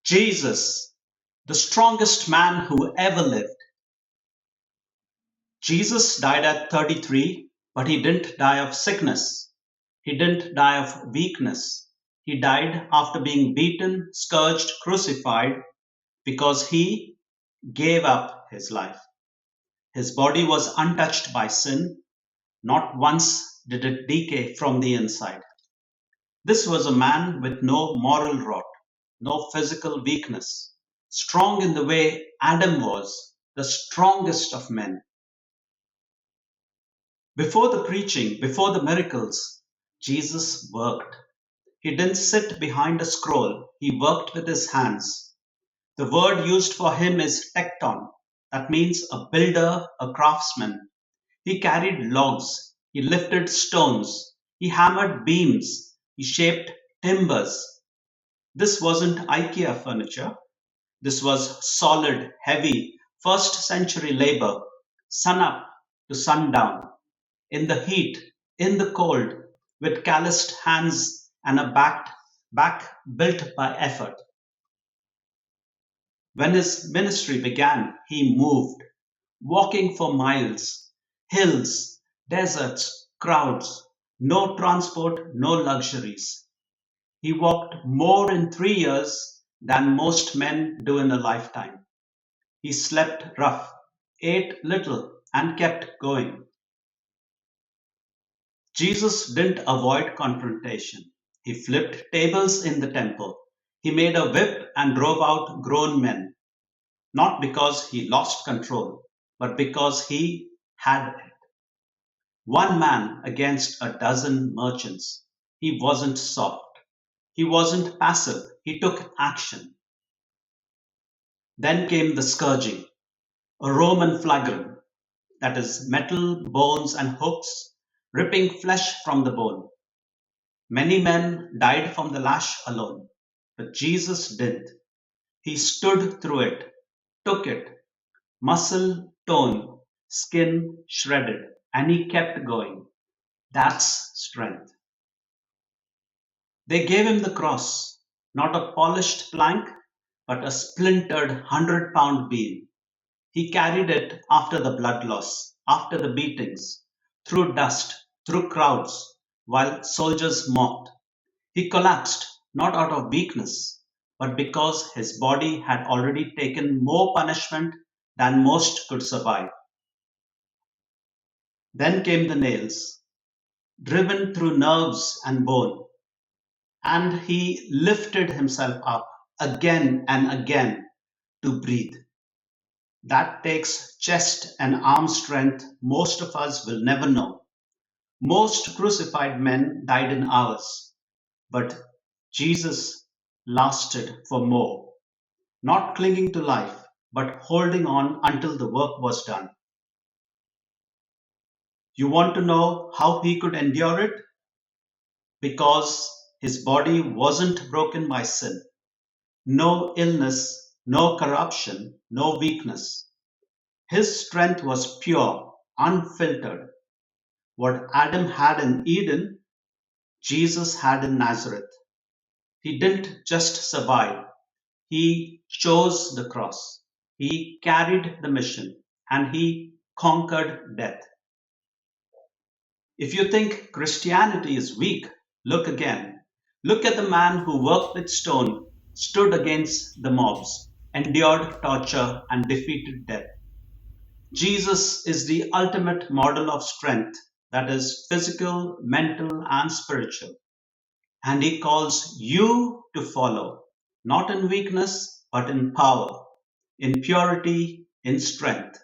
Jesus, the strongest man who ever lived. Jesus died at 33, but he didn't die of sickness. He didn't die of weakness. He died after being beaten, scourged, crucified because he gave up his life. His body was untouched by sin. Not once did it decay from the inside. This was a man with no moral rot, no physical weakness, strong in the way Adam was, the strongest of men. Before the preaching, before the miracles, Jesus worked. He didn't sit behind a scroll, he worked with his hands. The word used for him is tekton, that means a builder, a craftsman. He carried logs, he lifted stones, he hammered beams, he shaped timbers. This wasn't IKEA furniture. This was solid, heavy, first century labor, sun up to sundown, in the heat, in the cold, with calloused hands and a back built by effort. When his ministry began, he moved, walking for miles, hills, deserts, crowds, no transport, no luxuries. He walked more in 3 years than most men do in a lifetime. He slept rough, ate little, and kept going. Jesus didn't avoid confrontation. He flipped tables in the temple. He made a whip and drove out grown men, not because he lost control, but because he had it. One man against a dozen merchants. He wasn't soft. He wasn't passive. He took action. Then came the scourging, a Roman flagrum, that is, metal, bones, and hooks, ripping flesh from the bone. Many men died from the lash alone, but Jesus didn't. He stood through it, took it, muscle torn, skin shredded, and he kept going. That's strength. They gave him the cross, not a polished plank, but a splintered 100-pound beam. He carried it after the blood loss, after the beatings, through dust, through crowds, while soldiers mocked. He collapsed, not out of weakness, but because his body had already taken more punishment than most could survive. Then came the nails, driven through nerves and bone, and he lifted himself up again and again to breathe. That takes chest and arm strength most of us will never know. Most crucified men died in hours, but Jesus lasted for more, not clinging to life, but holding on until the work was done. You want to know how he could endure it? Because his body wasn't broken by sin. No illness, no corruption, no weakness. His strength was pure, unfiltered. What Adam had in Eden, Jesus had in Nazareth. He didn't just survive, he chose the cross. He carried the mission and he conquered death. If you think Christianity is weak, look again. Look at the man who worked with stone, stood against the mobs, endured torture, and defeated death. Jesus is the ultimate model of strength, that is physical, mental, and spiritual. And he calls you to follow, not in weakness, but in power, in purity, in strength.